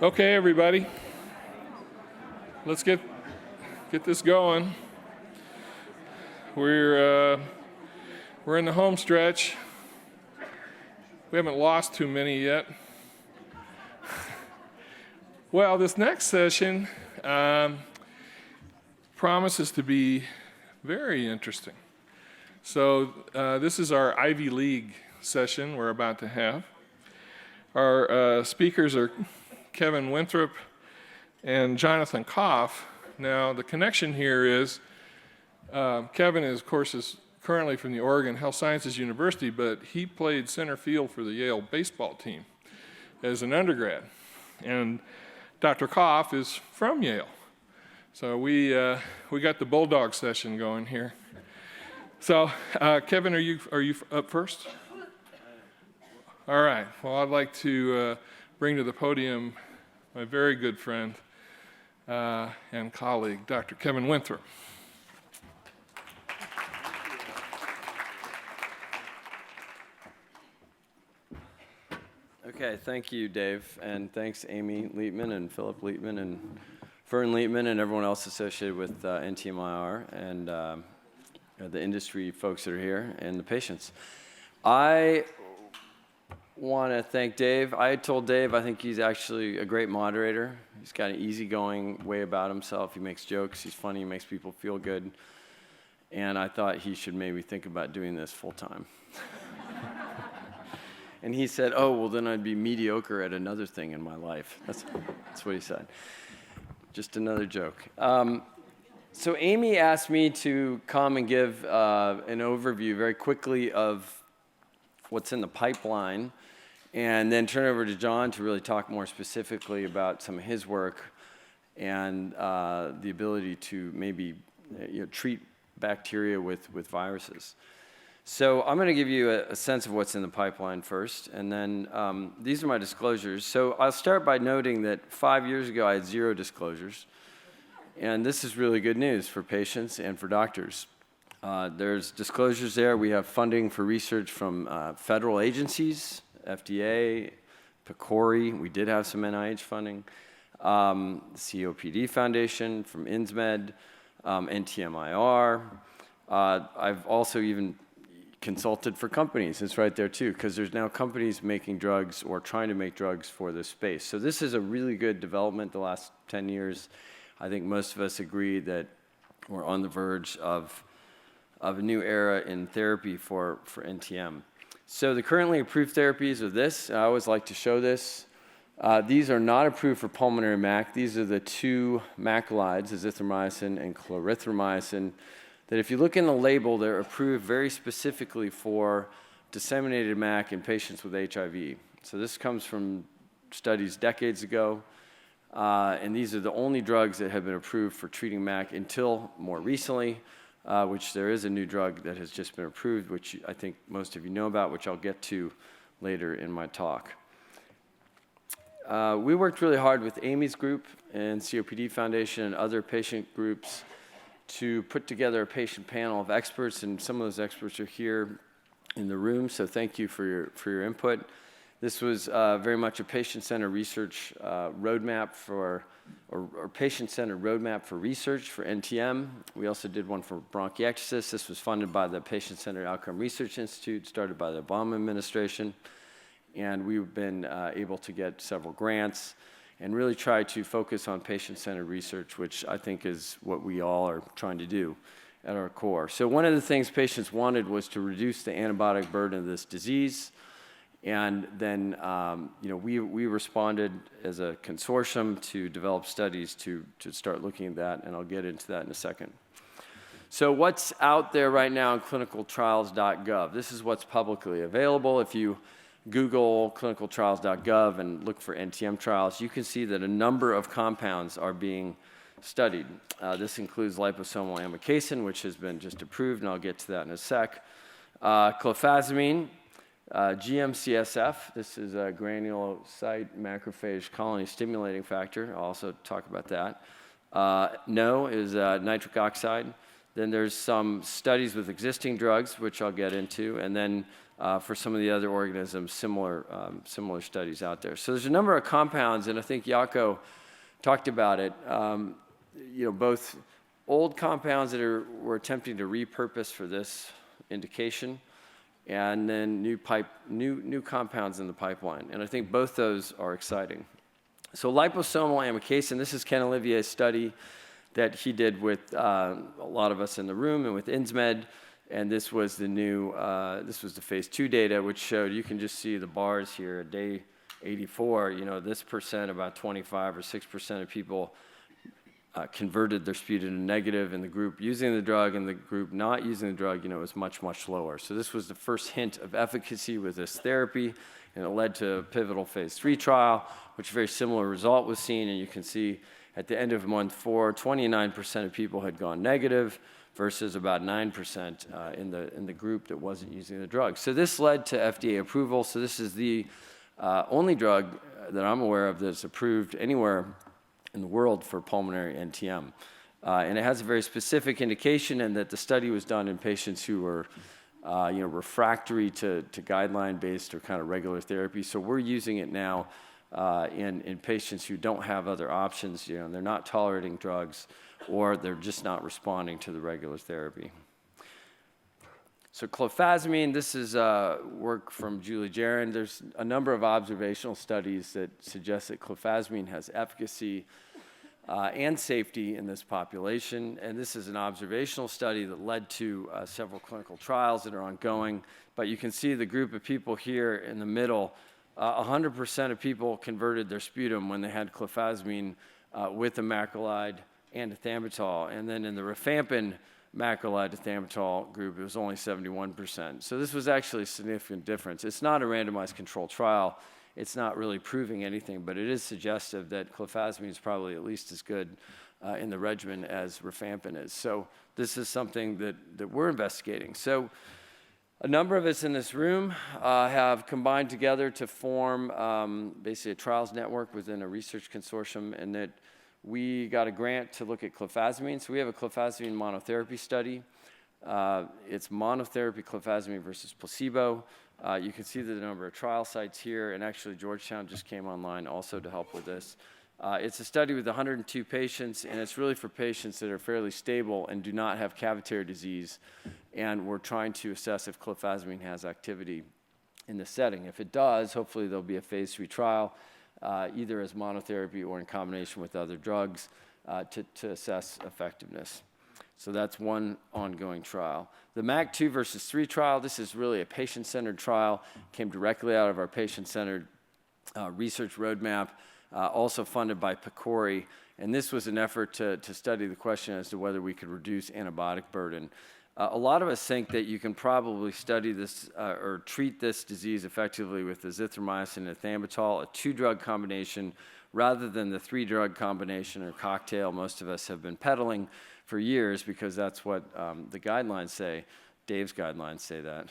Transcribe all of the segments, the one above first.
Okay, everybody, let's get this going. We're in the home stretch. We haven't lost too many yet. Well, this next session promises to be very interesting. So this is our Ivy League session we're about to have. Our speakers are Kevin Winthrop and Jon Koff. Now, the connection here is Kevin, of course, is currently from the Oregon Health Sciences University, but he played center field for the Yale baseball team as an undergrad. And Dr. Koff is from Yale. So we got the Bulldog session going here. So, Kevin, are you up first? All right. Well, I'd like to bring to the podium my very good friend and colleague, Dr. Kevin Winthrop. Okay, thank you, Dave, and thanks Amy Lietman and Philip Lietman and Fern Lietman and everyone else associated with NTMir and the industry folks that are here and the patients. I want to thank Dave. I told Dave I think he's actually a great moderator. He's got an easygoing way about himself. He makes jokes. He's funny. He makes people feel good. And I thought he should maybe think about doing this full time. And he said, oh, well, then I'd be mediocre at another thing in my life. That's what he said. Just another joke. So Amy asked me to come and give an overview very quickly of what's in the pipeline, and then turn it over to Jon to really talk more specifically about some of his work and the ability to maybe treat bacteria with viruses. So I'm going to give you a sense of what's in the pipeline first, and then these are my disclosures. So I'll start by noting that 5 years ago I had 0 disclosures, and this is really good news for patients and for doctors. There's disclosures there. We have funding for research from federal agencies, FDA, PCORI. We did have some NIH funding. COPD Foundation from INSMED, NTMir. I've also even consulted for companies. It's right there too, because there's now companies making drugs or trying to make drugs for this space. So this is a really good development the last 10 years. I think most of us agree that we're on the verge of a new era in therapy for NTM. So the currently approved therapies are this. I always like to show this. These are not approved for pulmonary MAC. These are the 2 macrolides, azithromycin and clarithromycin, that if you look in the label, they're approved very specifically for disseminated MAC in patients with HIV. So this comes from studies decades ago, and these are the only drugs that have been approved for treating MAC until more recently, which there is a new drug that has just been approved, which I think most of you know about, which I'll get to later in my talk. We worked really hard with Amy's group and COPD Foundation and other patient groups to put together a patient panel of experts, and some of those experts are here in the room, so thank you for your input. This was very much a patient-centered research roadmap or patient-centered roadmap for research for NTM. We also did one for bronchiectasis. This was funded by the Patient-Centered Outcome Research Institute, started by the Obama administration, and we've been able to get several grants and really try to focus on patient-centered research, which I think is what we all are trying to do at our core. So one of the things patients wanted was to reduce the antibiotic burden of this disease, and then we responded as a consortium to develop studies to start looking at that, and I'll get into that in a second. So what's out there right now in clinicaltrials.gov? This is what's publicly available. If you Google clinicaltrials.gov and look for NTM trials, you can see that a number of compounds are being studied. This includes liposomal amikacin, which has been just approved, and I'll get to that in a sec. Clofazimine, GM-CSF, this is a granulocyte macrophage colony stimulating factor. I'll also talk about that. No is nitric oxide. Then there's some studies with existing drugs, which I'll get into, and then for some of the other organisms, similar studies out there. So there's a number of compounds, and I think Jaakko talked about it, both old compounds that we're attempting to repurpose for this indication, and then new compounds in the pipeline. And I think both those are exciting. So liposomal amikacin, this is Ken Olivier's study that he did with a lot of us in the room and with Insmed. And this was the phase 2 data, which showed, you can just see the bars here at day 84, this percent, about 25 or 6% of people converted their sputum to negative in the group using the drug, and the group not using the drug, was much, much lower. So this was the first hint of efficacy with this therapy, and it led to a pivotal phase 3 trial, which a very similar result was seen. And you can see at the end of month 4, 29% of people had gone negative versus about 9% in the group that wasn't using the drug. So this led to FDA approval. So this is the only drug that I'm aware of that's approved anywhere in the world for pulmonary NTM. And it has a very specific indication, in that the study was done in patients who were refractory to guideline-based or kind of regular therapy. So we're using it now in patients who don't have other options, they're not tolerating drugs, or they're just not responding to the regular therapy. So clofazimine, this is work from Julie Jaron. There's a number of observational studies that suggest that clofazimine has efficacy and safety in this population. And this is an observational study that led to several clinical trials that are ongoing. But you can see the group of people here in the middle, 100% of people converted their sputum when they had clofazimine with a macrolide and ethambutol. And then in the rifampin macrolide ethambutol group, it was only 71%. So this was actually a significant difference. It's not a randomized controlled trial. It's not really proving anything, but it is suggestive that clofazimine is probably at least as good in the regimen as rifampin is. So this is something that we're investigating. So a number of us in this room have combined together to form basically a trials network within a research consortium, and that we got a grant to look at clofazimine. So we have a clofazimine monotherapy study. It's monotherapy clofazimine versus placebo. You can see the number of trial sites here, and actually Georgetown just came online also to help with this. It's a study with 102 patients, and it's really for patients that are fairly stable and do not have cavitary disease, and we're trying to assess if clofazimine has activity in the setting. If it does, hopefully there'll be a phase 3 trial, either as monotherapy or in combination with other drugs to assess effectiveness. So that's one ongoing trial. The MAC2 versus 3 trial, this is really a patient-centered trial, came directly out of our patient-centered research roadmap, also funded by PCORI. And this was an effort to study the question as to whether we could reduce antibiotic burden. A lot of us think that you can probably study this or treat this disease effectively with azithromycin and ethambutol, a 2-drug combination, rather than the 3-drug combination or cocktail most of us have been peddling for years, because that's what the guidelines say. Dave's guidelines say that.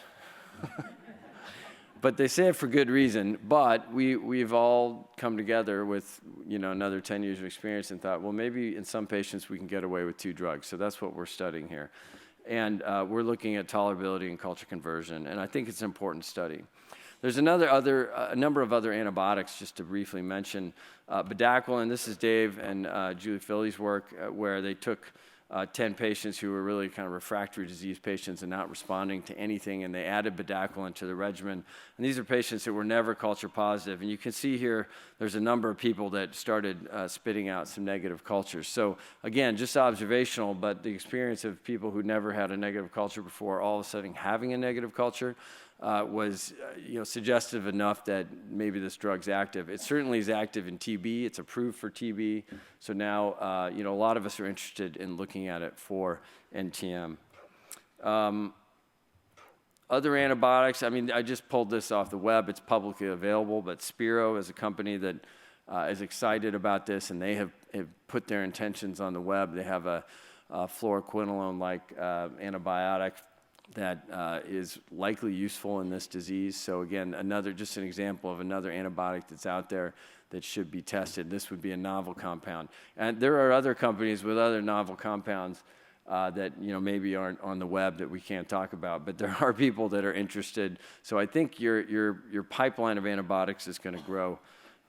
But they say it for good reason. But we've all come together with another 10 years of experience and thought, well, maybe in some patients we can get away with 2 drugs. So that's what we're studying here. And we're looking at tolerability and culture conversion, and I think it's an important study. There's a number of other antibiotics, just to briefly mention. Bedaquiline, this is Dave and Julie Philly's work, where they took 10 patients who were really kind of refractory disease patients and not responding to anything, and they added bedaquiline to the regimen. And these are patients that were never culture positive. And you can see here there's a number of people that started spitting out some negative cultures. So again, just observational, but the experience of people who never had a negative culture before all of a sudden having a negative culture was suggestive enough that maybe this drug's active. It certainly is active in TB. It's approved for TB. So now a lot of us are interested in looking at it for NTM. Other antibiotics, I just pulled this off the web. It's publicly available, but Spiro is a company that is excited about this, and they have put their intentions on the web. They have a fluoroquinolone-like antibiotic that is likely useful in this disease. So again, just an example of another antibiotic that's out there that should be tested. This would be a novel compound. And there are other companies with other novel compounds that maybe aren't on the web that we can't talk about, but there are people that are interested. So I think your pipeline of antibiotics is going to grow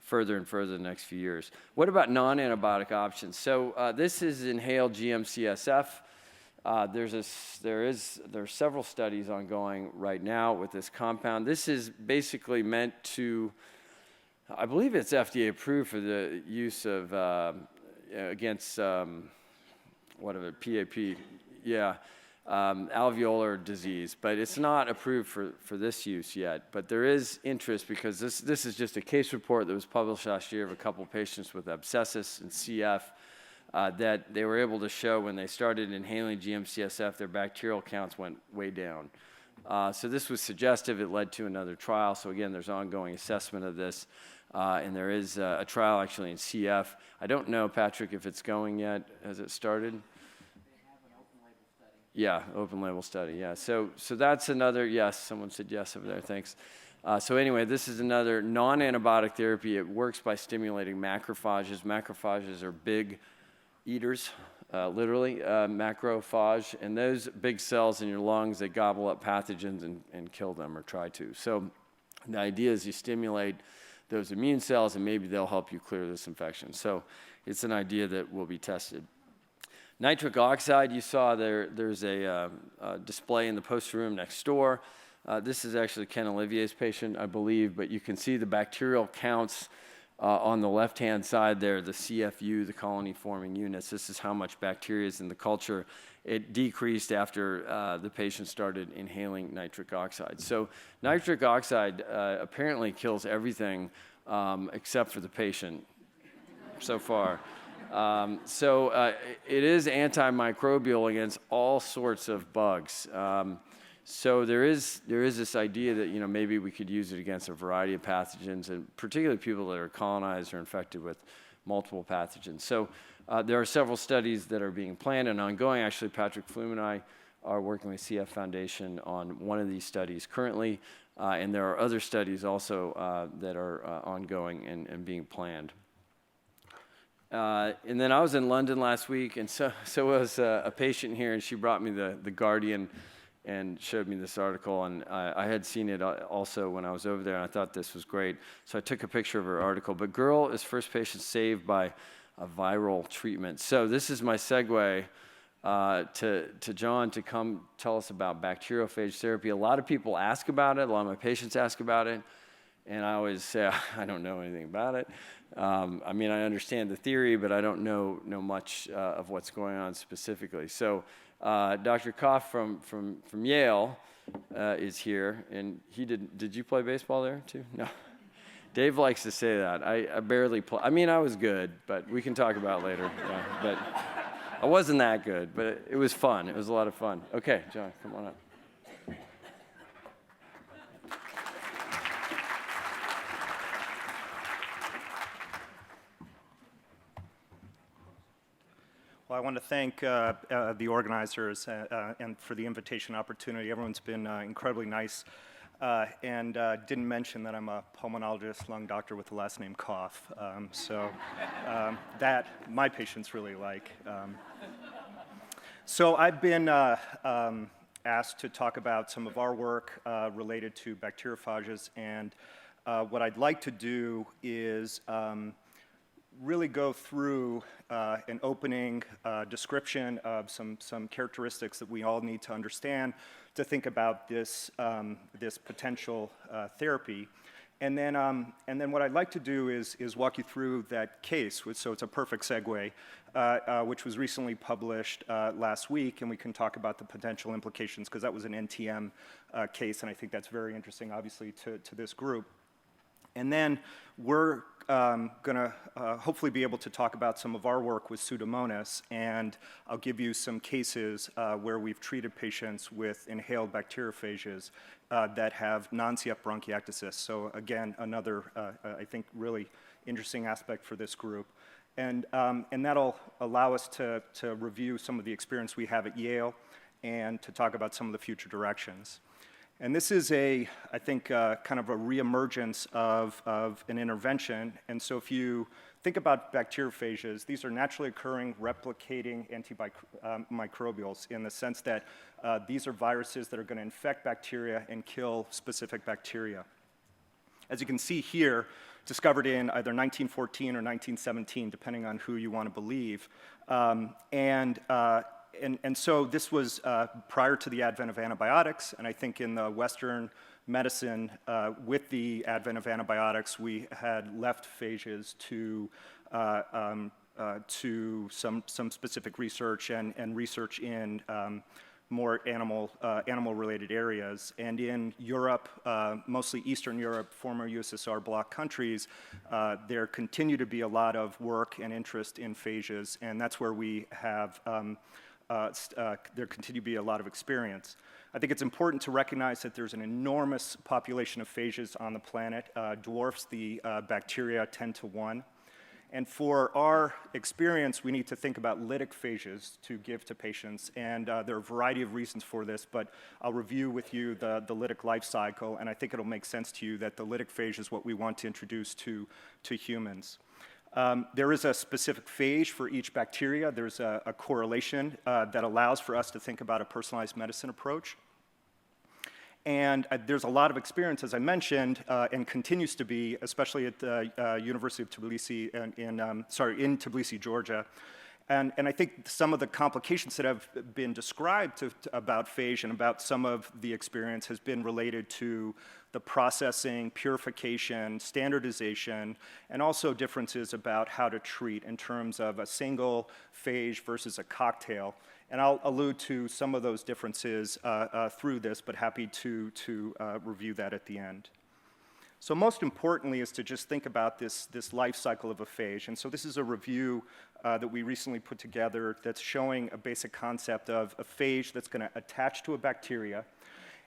further and further the next few years. What about non-antibiotic options? So this is inhaled GM-CSF. There are several studies ongoing right now with this compound. This is basically meant to, I believe it's FDA approved for the use of against PAP, alveolar disease, but it's not approved for this use yet. But there is interest because this is just a case report that was published last year of a couple of patients with abscessus and CF that they were able to show when they started inhaling GM-CSF, their bacterial counts went way down. So this was suggestive. It led to another trial. So again, there's ongoing assessment of this. And there is a trial actually in CF. I don't know, Patrick, if it's going yet. Has it started? They have an open label study. Yeah, open label study, yeah. So that's another, yes, someone said yes over there, thanks. So anyway, this is another non-antibiotic therapy. It works by stimulating macrophages. Macrophages are big eaters, literally, macrophage. And those big cells in your lungs, they gobble up pathogens and kill them or try to. So the idea is you stimulate those immune cells and maybe they'll help you clear this infection. So it's an idea that will be tested. Nitric oxide, you saw there's a display in the poster room next door. This is actually Ken Olivier's patient, I believe, but you can see the bacterial counts on the left-hand side there, the CFU, the colony-forming units. This is how much bacteria is in the culture. It decreased after the patient started inhaling nitric oxide. So nitric oxide apparently kills everything except for the patient so far. It is antimicrobial against all sorts of bugs. So there is this idea that maybe we could use it against a variety of pathogens, and particularly people that are colonized or infected with multiple pathogens. So there are several studies that are being planned and ongoing. Actually, Patrick Flume and I are working with CF Foundation on one of these studies currently, and there are other studies also that are ongoing and being planned. And then I was in London last week, and so was a patient here, and she brought me the Guardian and showed me this article, and I had seen it also when I was over there, and I thought this was great. So I took a picture of her article. But girl is first patient saved by a viral treatment. So this is my segue to Jon to come tell us about bacteriophage therapy. A lot of people ask about it. A lot of my patients ask about it. And I always say, I don't know anything about it. I mean, I understand the theory, but I don't know much of what's going on specifically. So Dr. Koff from Yale is here, and he did you play baseball there too? No. Dave likes to say that. I barely play. I mean, I was good, but we can talk about it later. Yeah, but I wasn't that good, but it was fun. It was a lot of fun. Okay, Jon, come on up. Well, I want to thank the organizers and for the invitation opportunity. Everyone's been incredibly nice, and didn't mention that I'm a pulmonologist, lung doctor with the last name Koff. That my patients really like. So I've been asked to talk about some of our work related to bacteriophages, and what I'd like to do is really go through an opening description of some characteristics that we all need to understand to think about this potential therapy. And then what I'd like to do is walk you through that case, so it's a perfect segue, which was recently published last week, and we can talk about the potential implications, because that was an NTM case, and I think that's very interesting, obviously, to this group. And then we're going to hopefully be able to talk about some of our work with Pseudomonas, and I'll give you some cases where we've treated patients with inhaled bacteriophages that have non-CF bronchiectasis. So again, another, I think, really interesting aspect for this group. And that'll allow us to review some of the experience we have at Yale and to talk about some of the future directions. And this is I think, kind of a reemergence of an intervention. And so if you Think about bacteriophages. These are naturally occurring, replicating antimicrobials in the sense that these are viruses that are going to infect bacteria and kill specific bacteria. As you can see here, discovered in either 1914 or 1917, depending on who you want to believe. And so this was prior to the advent of antibiotics, and I think in the Western medicine, with the advent of antibiotics, we had left phages to some specific research and research in more animal-related areas. And in Europe, mostly Eastern Europe, former USSR bloc countries, there continue to be a lot of work and interest in phages, and that's where we have, there continue to be a lot of experience. I think it's important to recognize that there's an enormous population of phages on the planet, dwarfs the bacteria 10 to 1. And for our experience, we need to think about lytic phages to give to patients. And there are a variety of reasons for this, but I'll review with you the lytic life cycle, and I think it'll make sense to you that the lytic phage is what we want to introduce to humans. There is a specific phage for each bacteria. There's a correlation that allows for us to think about a personalized medicine approach. And there's a lot of experience, as I mentioned, and continues to be, especially at the University of Tbilisi, in Tbilisi, Georgia. And I think some of the complications that have been described about phage and about some of the experience has been related to the processing, purification, standardization, and also differences about how to treat in terms of a single phage versus a cocktail. And I'll allude to some of those differences through this, but happy to review that at the end. So most importantly is to just think about this life cycle of a phage. And so this is a review that we recently put together that's showing a basic concept of a phage that's going to attach to a bacteria.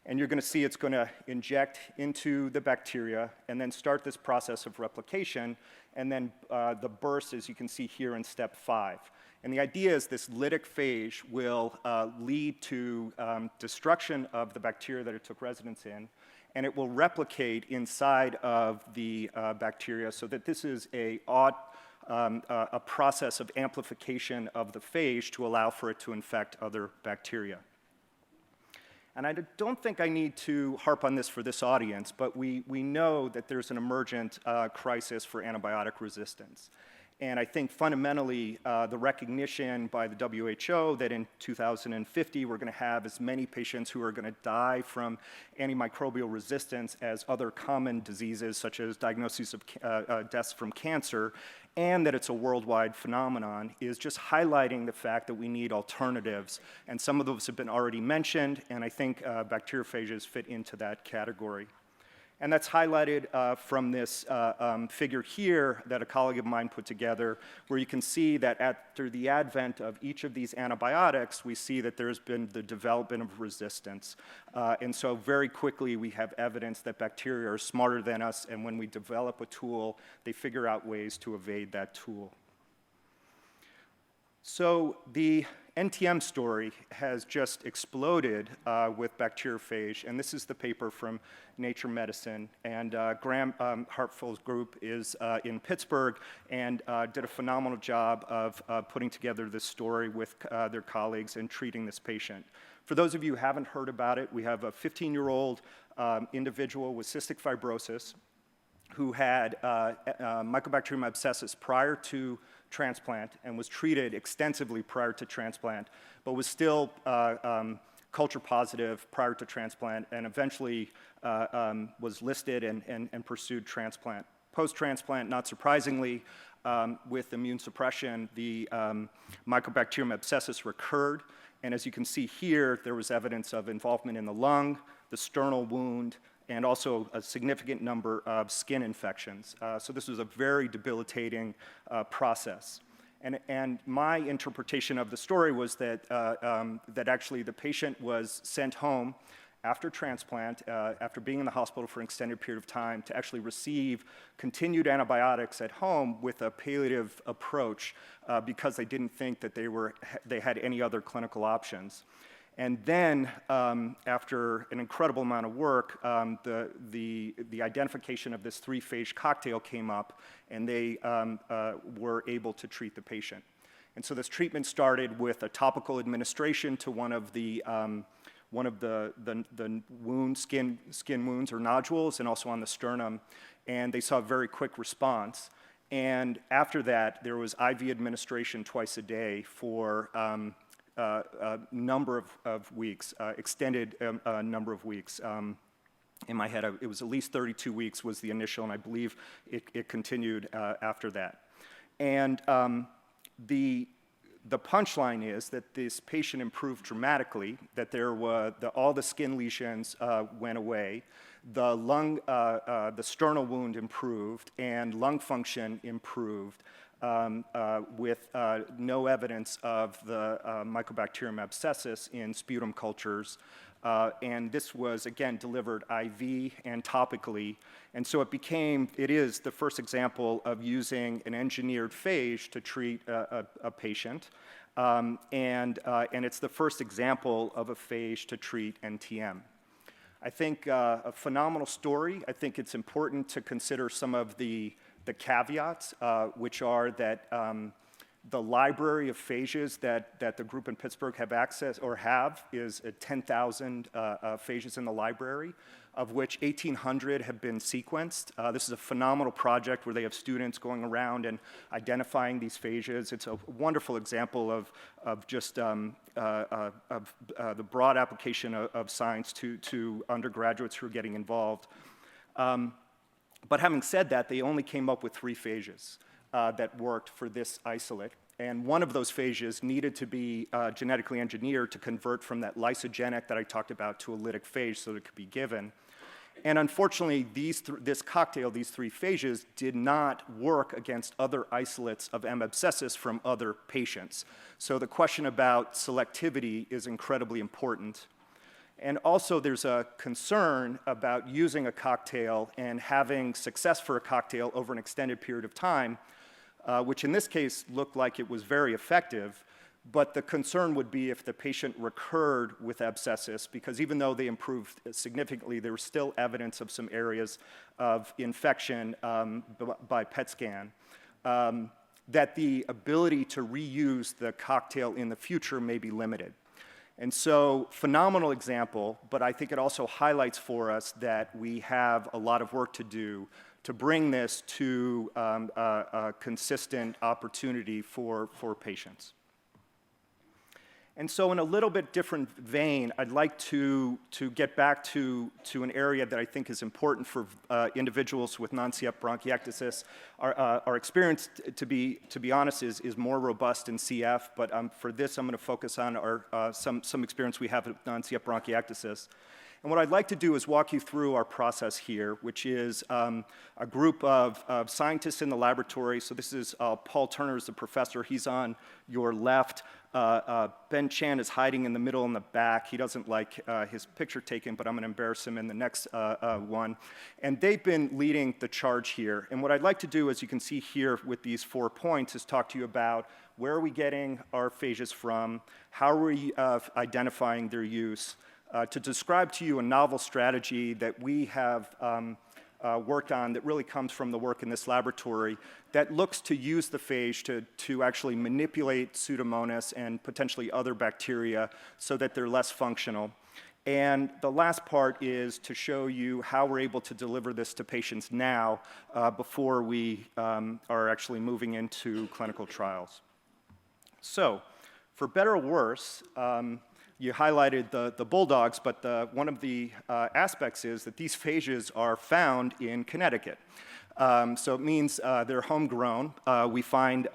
And you're going to see it's going to inject into the bacteria and then start this process of replication. And then the burst, as you can see here in step 5. And the idea is this lytic phage will lead to destruction of the bacteria that it took residence in, and it will replicate inside of the bacteria so that this is a process of amplification of the phage to allow for it to infect other bacteria. And I don't think I need to harp on this for this audience, but we know that there's an emergent crisis for antibiotic resistance. And I think fundamentally, the recognition by the WHO that in 2050 we're going to have as many patients who are going to die from antimicrobial resistance as other common diseases, such as diagnoses of deaths from cancer, and that it's a worldwide phenomenon, is just highlighting the fact that we need alternatives. And some of those have been already mentioned, and I think bacteriophages fit into that category. And that's highlighted from this figure here that a colleague of mine put together, where you can see that after the advent of each of these antibiotics, we see that there's been the development of resistance. And so very quickly, we have evidence that bacteria are smarter than us, and when we develop a tool, they figure out ways to evade that tool. So the NTM story has just exploded with bacteriophage, and this is the paper from Nature Medicine. And Graham Hartfield's group is in Pittsburgh and did a phenomenal job of putting together this story with their colleagues and treating this patient. For those of you who haven't heard about it, we have a 15-year-old individual with cystic fibrosis who had Mycobacterium abscessus prior to transplant and was treated extensively prior to transplant, but was still culture positive prior to transplant and eventually was listed and pursued transplant. Post-transplant, not surprisingly, with immune suppression, the Mycobacterium abscessus recurred, and as you can see here, there was evidence of involvement in the lung, the sternal wound, and also a significant number of skin infections. So this was a very debilitating process. And my interpretation of the story was that, that actually the patient was sent home after transplant, after being in the hospital for an extended period of time, to actually receive continued antibiotics at home with a palliative approach because they didn't think that they had any other clinical options. And then, after an incredible amount of work, the identification of this 3-phage cocktail came up, and they were able to treat the patient. And so this treatment started with a topical administration to one of the wounds, skin wounds or nodules, and also on the sternum, and they saw a very quick response. And after that, there was IV administration twice a day for a number of weeks, extended number of weeks. In my head, it was at least 32 weeks was the initial, and I believe it continued after that. And the punchline is that this patient improved dramatically, that all the skin lesions went away, the sternal wound improved, and lung function improved with no evidence of the Mycobacterium abscessus in sputum cultures. And this was, again, delivered IV and topically. And so it is the first example of using an engineered phage to treat a patient. And it's the first example of a phage to treat NTM. I think a phenomenal story. I think it's important to consider some of the caveats, which are that the library of phages that the group in Pittsburgh have access or have is 10,000 phages in the library, of which 1,800 have been sequenced. This is a phenomenal project where they have students going around and identifying these phages. It's a wonderful example of just the broad application of science to undergraduates who are getting involved. But having said that, they only came up with 3 phages that worked for this isolate. And one of those phages needed to be genetically engineered to convert from that lysogenic that I talked about to a lytic phage so that it could be given. And unfortunately, this cocktail, these 3 phages, did not work against other isolates of M. abscessus from other patients. So the question about selectivity is incredibly important. And also, there's a concern about using a cocktail and having success for a cocktail over an extended period of time, which in this case looked like it was very effective. But the concern would be if the patient recurred with abscessus, because even though they improved significantly, there was still evidence of some areas of infection by PET scan, that the ability to reuse the cocktail in the future may be limited. And so, phenomenal example, but I think it also highlights for us that we have a lot of work to do to bring this to a consistent opportunity for patients. And so in a little bit different vein, I'd like to get back to an area that I think is important for individuals with non-CF bronchiectasis. Our experience, to be honest, is more robust in CF, but for this I'm going to focus on some experience we have with non-CF bronchiectasis. And what I'd like to do is walk you through our process here, which is a group of scientists in the laboratory. So this is Paul Turner is the professor. He's on your left. Ben Chan is hiding in the middle in the back. He doesn't like his picture taken, but I'm going to embarrass him in the next one. And they've been leading the charge here. And what I'd like to do, as you can see here with these 4 points, is talk to you about where are we getting our phages from, how are we identifying their use, to describe to you a novel strategy that we have worked on that really comes from the work in this laboratory that looks to use the phage to actually manipulate Pseudomonas and potentially other bacteria so that they're less functional. And the last part is to show you how we're able to deliver this to patients now before we are actually moving into clinical trials. So, for better or worse, you highlighted the bulldogs, but one of the aspects is that these phages are found in Connecticut. So it means they're homegrown. We find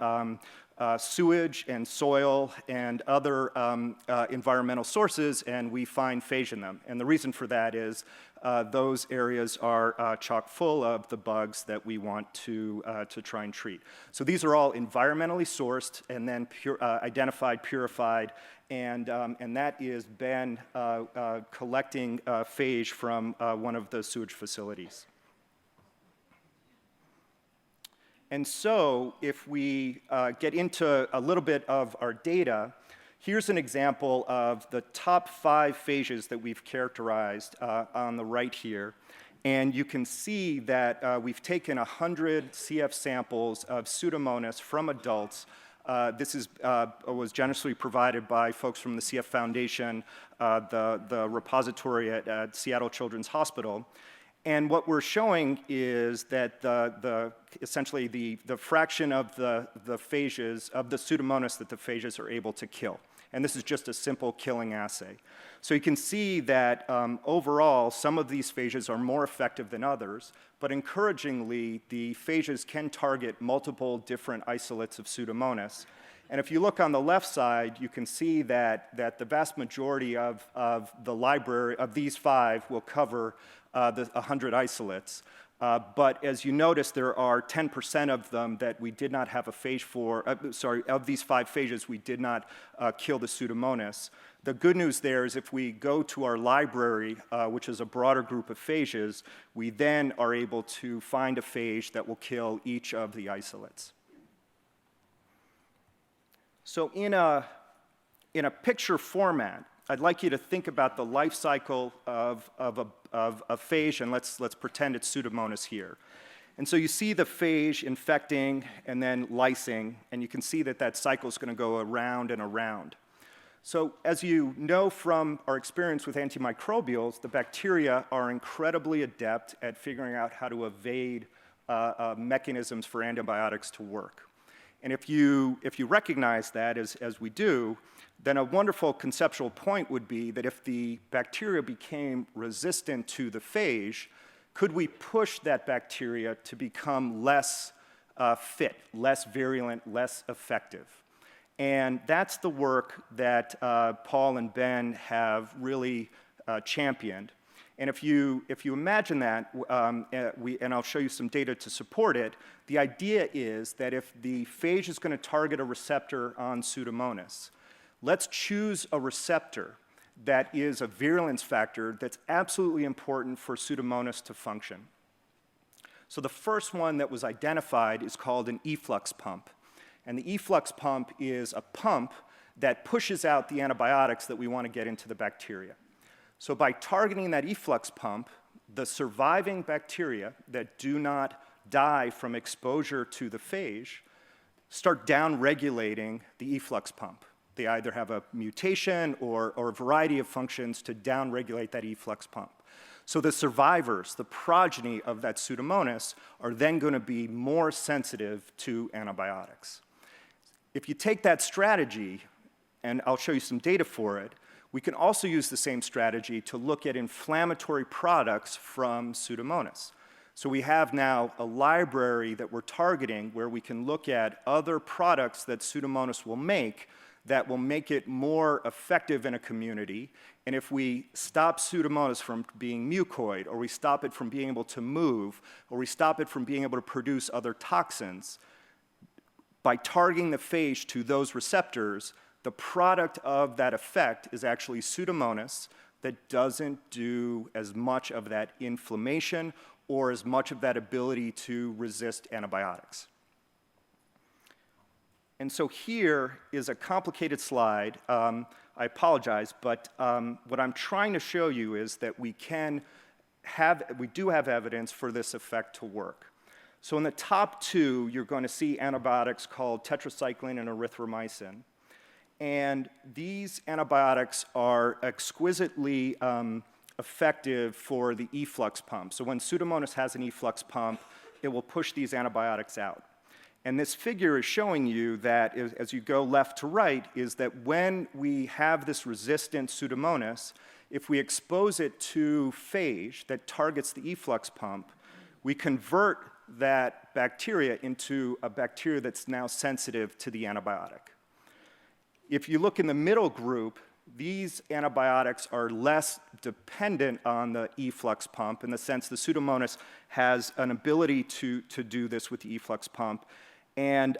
sewage and soil and other environmental sources, and we find phage in them. And the reason for that is those areas are chock full of the bugs that we want to try and treat. So these are all environmentally sourced and then identified, purified, and that is Ben collecting phage from one of the sewage facilities. And so if we get into a little bit of our data, Here's an example of the top 5 phages that we've characterized on the right here. And you can see that we've taken 100 CF samples of Pseudomonas from adults. This was generously provided by folks from the CF Foundation, the repository at Seattle Children's Hospital. And what we're showing is that essentially the fraction of the phages, of the Pseudomonas that the phages are able to kill. And this is just a simple killing assay. So you can see that overall, some of these phages are more effective than others, but encouragingly, the phages can target multiple different isolates of Pseudomonas. And if you look on the left side, you can see that the vast majority of the library of these 5 will cover the 100 isolates. But as you notice, there are 10% of them that we did not have a phage for, of these 5 phages, we did not kill the Pseudomonas. The good news there is if we go to our library, which is a broader group of phages, we then are able to find a phage that will kill each of the isolates. So in a picture format, I'd like you to think about the life cycle of a phage, and let's pretend it's Pseudomonas here. And so you see the phage infecting and then lysing, and you can see that cycle is going to go around and around. So as you know from our experience with antimicrobials, the bacteria are incredibly adept at figuring out how to evade mechanisms for antibiotics to work. And if you recognize that, as we do, then a wonderful conceptual point would be that if the bacteria became resistant to the phage, could we push that bacteria to become less fit, less virulent, less effective? And that's the work that Paul and Ben have really championed. And if you imagine that, and I'll show you some data to support it, the idea is that if the phage is going to target a receptor on Pseudomonas, let's choose a receptor that is a virulence factor that's absolutely important for Pseudomonas to function. So the first one that was identified is called an efflux pump. And the efflux pump is a pump that pushes out the antibiotics that we want to get into the bacteria. So by targeting that efflux pump, the surviving bacteria that do not die from exposure to the phage start downregulating the efflux pump. They either have a mutation or a variety of functions to downregulate that efflux pump. So the survivors, the progeny of that Pseudomonas, are then going to be more sensitive to antibiotics. If you take that strategy, and I'll show you some data for it, we can also use the same strategy to look at inflammatory products from Pseudomonas. So we have now a library that we're targeting where we can look at other products that Pseudomonas will make that will make it more effective in a community. And if we stop Pseudomonas from being mucoid, or we stop it from being able to move, or we stop it from being able to produce other toxins, by targeting the phage to those receptors, the product of that effect is actually Pseudomonas that doesn't do as much of that inflammation or as much of that ability to resist antibiotics. And so here is a complicated slide. I apologize, but what I'm trying to show you is that we do have evidence for this effect to work. So in the top 2, you're going to see antibiotics called tetracycline and erythromycin. And these antibiotics are exquisitely effective for the efflux pump. So when Pseudomonas has an efflux pump, it will push these antibiotics out. And this figure is showing you that, as you go left to right, is that when we have this resistant Pseudomonas, if we expose it to phage that targets the efflux pump, we convert that bacteria into a bacteria that's now sensitive to the antibiotic. If you look in the middle group, these antibiotics are less dependent on the efflux pump in the sense the Pseudomonas has an ability to do this with the efflux pump. And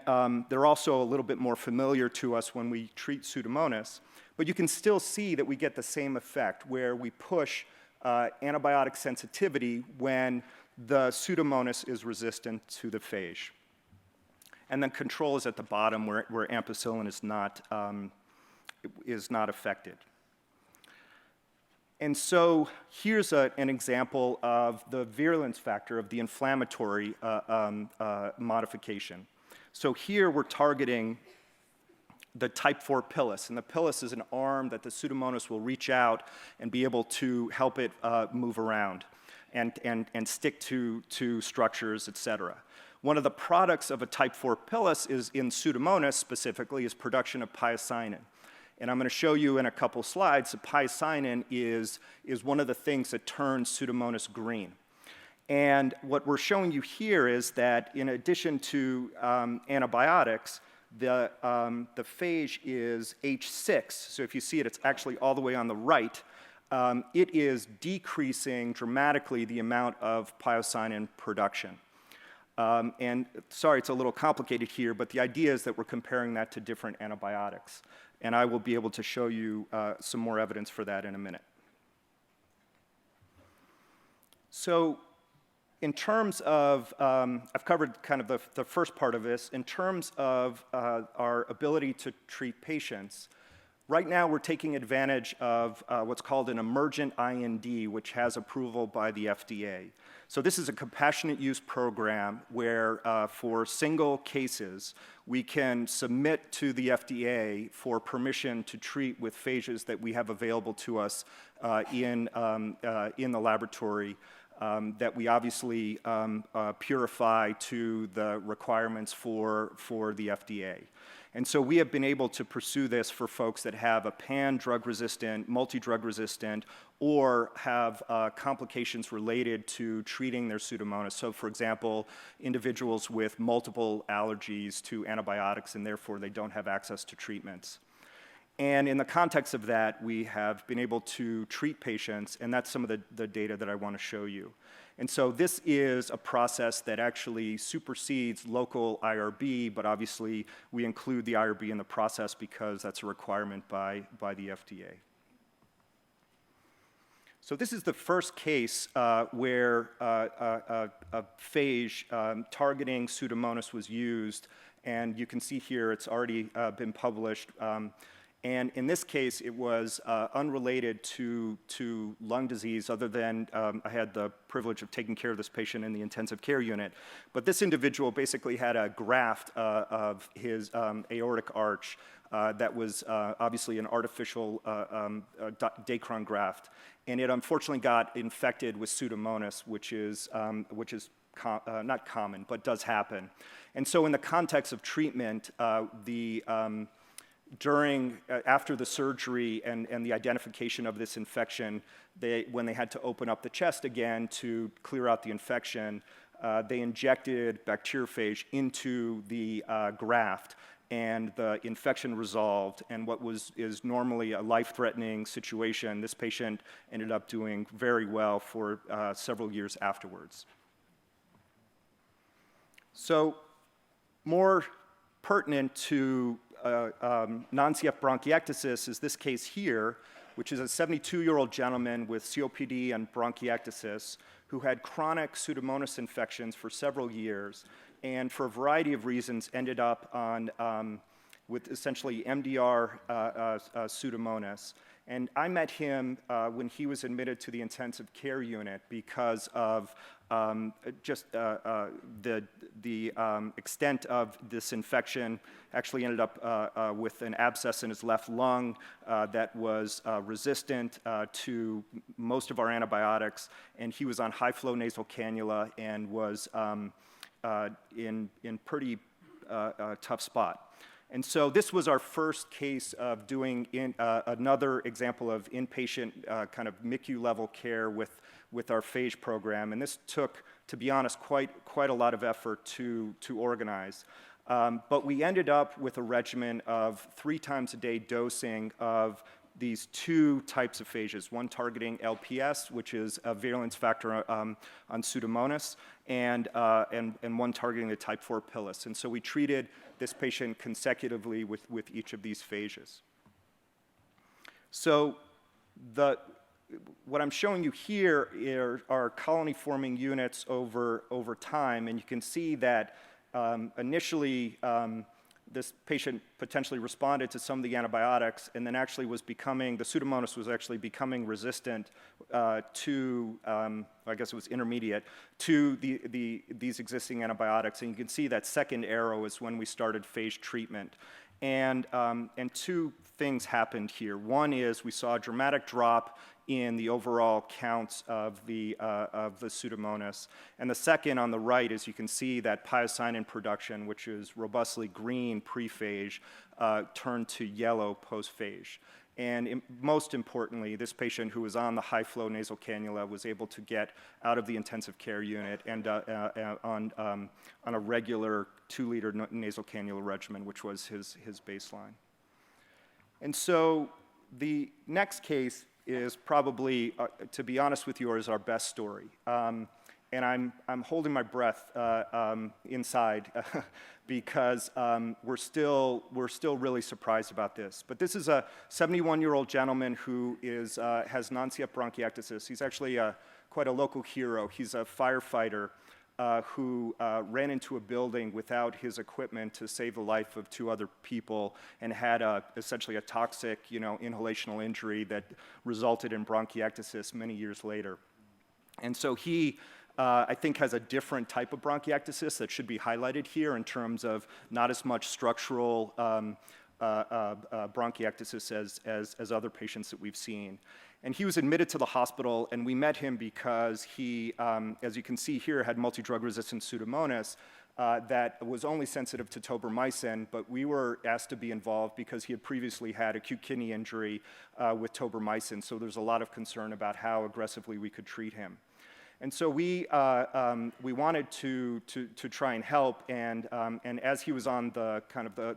they're also a little bit more familiar to us when we treat Pseudomonas. But you can still see that we get the same effect where we push antibiotic sensitivity when the Pseudomonas is resistant to the phage. And then control is at the bottom where ampicillin is not is not affected. And so here's an example of the virulence factor of the inflammatory modification. So here we're targeting the type 4 pilus, and the pilus is an arm that the Pseudomonas will reach out and be able to help it move around and stick to structures, et cetera. One of the products of a type 4 pilus is, in Pseudomonas specifically, is production of piocinin. And I'm going to show you in a couple slides that piocinin is one of the things that turns Pseudomonas green. And what we're showing you here is that in addition to antibiotics, the phage is H6. So if you see it, it's actually all the way on the right. It is decreasing dramatically the amount of piocinin production. And sorry, it's a little complicated here, but the idea is that we're comparing that to different antibiotics. And I will be able to show you some more evidence for that in a minute. So in terms of, I've covered kind of the first part of this. In terms of our ability to treat patients, right now we're taking advantage of what's called an emergent IND, which has approval by the FDA. So this is a compassionate use program where for single cases, we can submit to the FDA for permission to treat with phages that we have available to us in the laboratory that we obviously purify to the requirements for the FDA. And so we have been able to pursue this for folks that have a pan-drug resistant, multi-drug resistant, or have complications related to treating their Pseudomonas. So for example, individuals with multiple allergies to antibiotics and therefore they don't have access to treatments. And in the context of that, we have been able to treat patients, and that's some of the data that I want to show you. And so this is a process that actually supersedes local IRB, but obviously we include the IRB in the process because that's a requirement by the FDA. So this is the first case where a phage targeting Pseudomonas was used, and you can see here it's already been published. And in this case, it was unrelated to lung disease, other than I had the privilege of taking care of this patient in the intensive care unit. But this individual basically had a graft of his aortic arch that was obviously an artificial Dacron graft. And it unfortunately got infected with Pseudomonas, which is not common, but does happen. And so in the context of treatment, after the surgery and the identification of this infection, when they had to open up the chest again to clear out the infection, they injected bacteriophage into the graft, and the infection resolved. And what is normally a life-threatening situation, this patient ended up doing very well for several years afterwards. So more pertinent to non-CF bronchiectasis is this case here, which is a 72-year-old gentleman with COPD and bronchiectasis who had chronic Pseudomonas infections for several years, and for a variety of reasons ended up on with essentially MDR Pseudomonas. And I met him when he was admitted to the intensive care unit because of just the extent of this infection. Actually ended up with an abscess in his left lung that was resistant to most of our antibiotics, and he was on high-flow nasal cannula and was in pretty tough spot. And so this was our first case of doing another example of inpatient kind of MICU level care with our phage program. And this took, to be honest, quite a lot of effort to organize. But we ended up with a regimen of 3 times a day dosing of these 2 types of phages, one targeting LPS, which is a virulence factor on Pseudomonas, and one targeting the type 4 pilus. And so we treated this patient consecutively with each of these phages. So what I'm showing you here are colony-forming units over time, and you can see that initially this patient potentially responded to some of the antibiotics and then actually was becoming, the Pseudomonas was actually becoming resistant to, I guess it was intermediate, to these existing antibiotics. And you can see that second arrow is when we started phage treatment. And two things happened here. One is we saw a dramatic drop in the overall counts of the Pseudomonas. And the second on the right is you can see that piocinin production, which is robustly green pre-phage, turned to yellow post-phage. And most importantly, this patient who was on the high-flow nasal cannula was able to get out of the intensive care unit and on a regular 2-liter nasal cannula regimen, which was his baseline. And so the next case is probably, to be honest with you, is our best story. And I'm holding my breath inside because we're still really surprised about this. But this is a 71-year-old gentleman who has non-CF bronchiectasis. He's actually quite a local hero. He's a firefighter who ran into a building without his equipment to save the life of 2 other people and had essentially a toxic, inhalational injury that resulted in bronchiectasis many years later. And so he, I think, has a different type of bronchiectasis that should be highlighted here in terms of not as much structural bronchiectasis as other patients that we've seen. And he was admitted to the hospital, and we met him because he, as you can see here, had multi-drug-resistant Pseudomonas that was only sensitive to tobramycin, but we were asked to be involved because he had previously had acute kidney injury with tobramycin, so there's a lot of concern about how aggressively we could treat him. And so we wanted to try and help, and as he was on the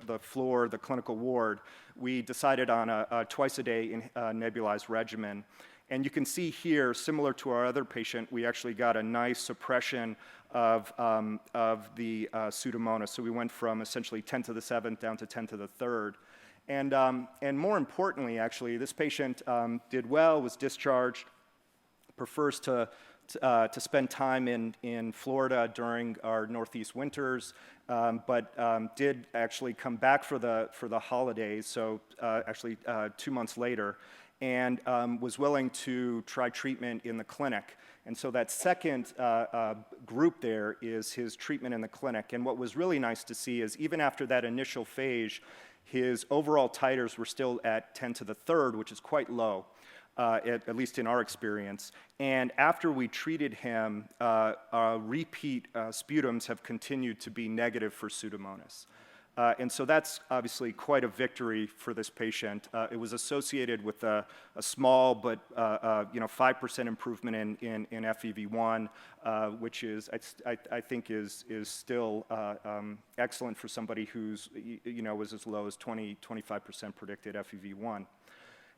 the floor, the clinical ward, we decided on a twice-a-day nebulized regimen. And you can see here, similar to our other patient, we actually got a nice suppression of the Pseudomonas. So we went from essentially 10 to the 7th down to 10 to the 3rd. And more importantly, actually, this patient did well, was discharged, prefers to spend time in Florida during our Northeast winters, but did actually come back for the holidays, so actually 2 months later, and was willing to try treatment in the clinic. And so that second group there is his treatment in the clinic. And what was really nice to see is even after that initial phage, his overall titers were still at 10 to the 3rd, which is quite low. At least in our experience. And after we treated him, repeat sputums have continued to be negative for Pseudomonas. And so that's obviously quite a victory for this patient. It was associated with a small but 5% improvement in FEV1, which is I think is still excellent for somebody who's was as low as 25% predicted FEV1.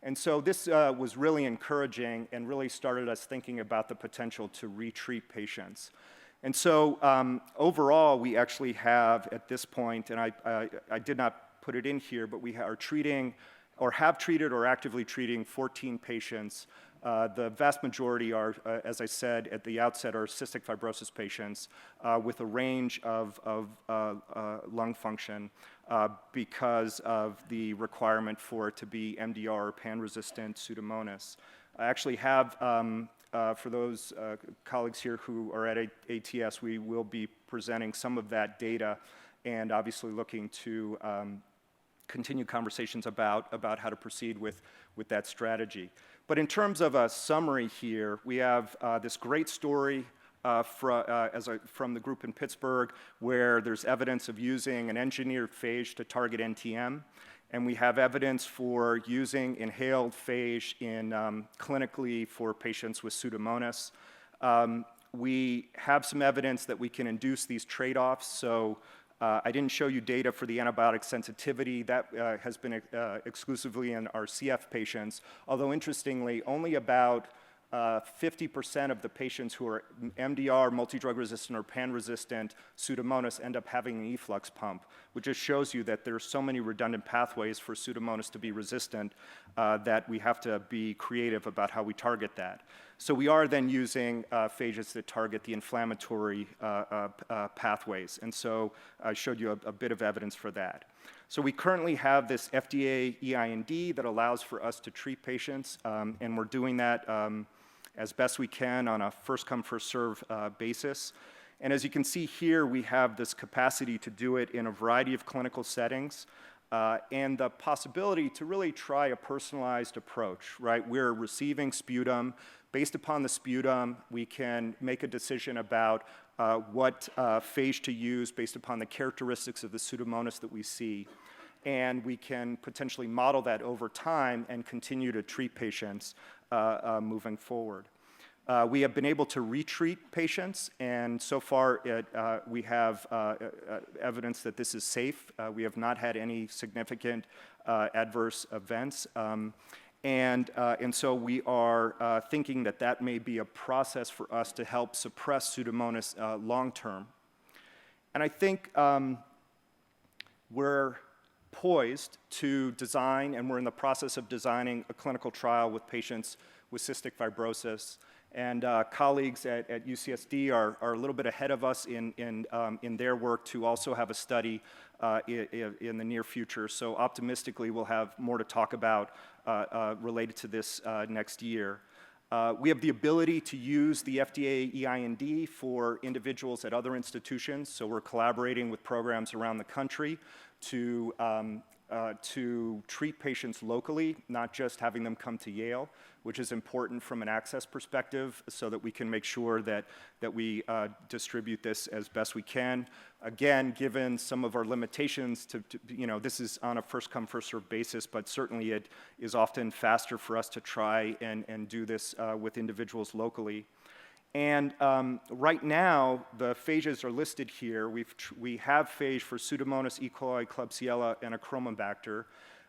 And so this was really encouraging and really started us thinking about the potential to retreat patients. And so overall, we actually have at this point, and I did not put it in here, but we are treating or have treated or actively treating 14 patients. The vast majority are, as I said at the outset, are cystic fibrosis patients with a range of lung function because of the requirement for it to be MDR or pan-resistant Pseudomonas. I actually have, for those colleagues here who are at ATS, we will be presenting some of that data and obviously looking to continue conversations about how to proceed with that strategy. But in terms of a summary here, we have this great story from the group in Pittsburgh where there's evidence of using an engineered phage to target NTM. And we have evidence for using inhaled phage in clinically for patients with Pseudomonas. We have some evidence that we can induce these trade-offs. So I didn't show you data for the antibiotic sensitivity. That has been exclusively in our CF patients, although interestingly, only about 50% of the patients who are MDR, multi-drug resistant, or pan-resistant Pseudomonas end up having an efflux pump, which just shows you that there are so many redundant pathways for Pseudomonas to be resistant that we have to be creative about how we target that. So we are then using phages that target the inflammatory pathways, and so I showed you a bit of evidence for that. So we currently have this FDA EIND that allows for us to treat patients, and we're doing that as best we can on a first-come, first-serve basis. And as you can see here, we have this capacity to do it in a variety of clinical settings, and the possibility to really try a personalized approach, right? We're receiving sputum. Based upon the sputum, we can make a decision about what phage to use based upon the characteristics of the Pseudomonas that we see. And we can potentially model that over time and continue to treat patients moving forward. We have been able to retreat patients, and so far we have evidence that this is safe. We have not had any significant adverse events, and so we are thinking that that may be a process for us to help suppress Pseudomonas long term. And I think we're poised to design, and we're in the process of designing a clinical trial with patients with cystic fibrosis. And colleagues at UCSD are a little bit ahead of us in their work to also have a study in the near future. So optimistically, we'll have more to talk about related to this next year. We have the ability to use the FDA EIND for individuals at other institutions, so we're collaborating with programs around the country to treat patients locally, not just having them come to Yale, which is important from an access perspective so that we can make sure that we distribute this as best we can. Again, given some of our limitations this is on a first-come, first-served basis, but certainly it is often faster for us to try and do this with individuals locally. And right now, the phages are listed here. We have phage for Pseudomonas, E. coli, Klebsiella, and Achromobacter.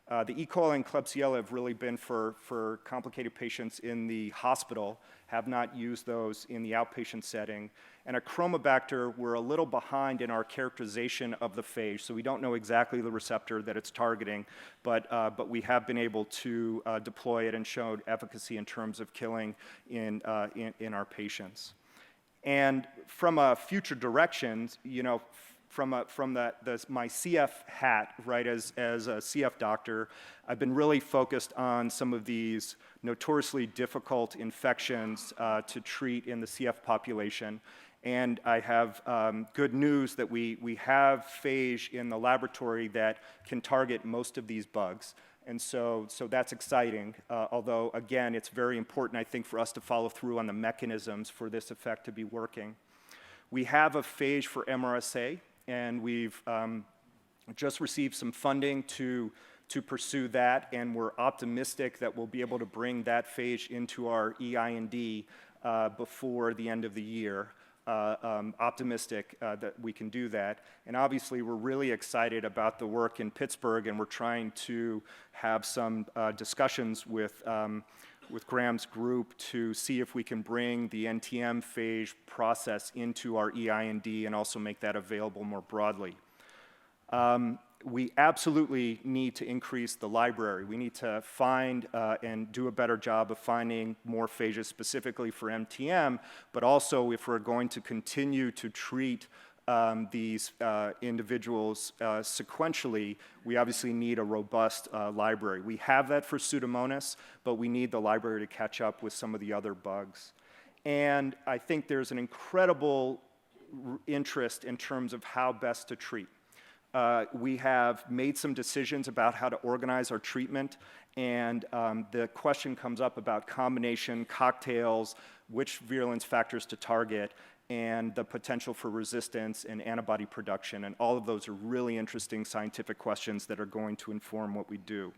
The E. coli and Klebsiella have really been for complicated patients in the hospital, have not used those in the outpatient setting. And Achromobacter, we're a little behind in our characterization of the phage, so we don't know exactly the receptor that it's targeting, but we have been able to deploy it and showed efficacy in terms of killing in our patients. And from a future directions, from my CF hat, right, as a CF doctor, I've been really focused on some of these notoriously difficult infections to treat in the CF population. And I have good news that we have phage in the laboratory that can target most of these bugs. And so that's exciting, although, again, it's very important, I think, for us to follow through on the mechanisms for this effect to be working. We have a phage for MRSA, and we've just received some funding to pursue that, and we're optimistic that we'll be able to bring that phage into our EIND before the end of the year. Optimistic that we can do that. And obviously, we're really excited about the work in Pittsburgh, and we're trying to have some discussions with Graham's group to see if we can bring the NTM phage process into our EIND and also make that available more broadly. We absolutely need to increase the library. We need to find and do a better job of finding more phages specifically for NTM, but also if we're going to continue to treat these individuals sequentially, we obviously need a robust library. We have that for Pseudomonas, but we need the library to catch up with some of the other bugs. And I think there's an incredible interest in terms of how best to treat. We have made some decisions about how to organize our treatment, and the question comes up about combination, cocktails, which virulence factors to target, and the potential for resistance and antibody production. And all of those are really interesting scientific questions that are going to inform what we do.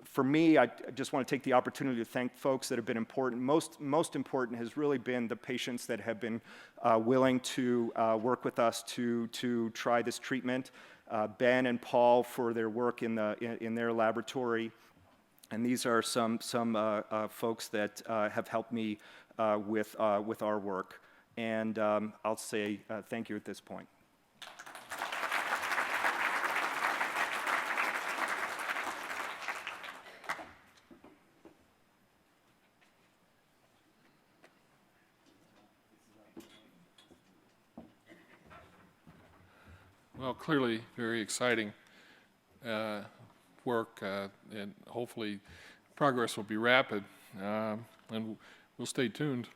For me, I just want to take the opportunity to thank folks that have been important. Most important has really been the patients that have been willing to work with us to try this treatment. Ben and Paul for their work in their laboratory. And these are some folks that have helped me with our work. And I'll say thank you at this point. well, clearly very exciting work, and hopefully progress will be rapid, and we'll stay tuned.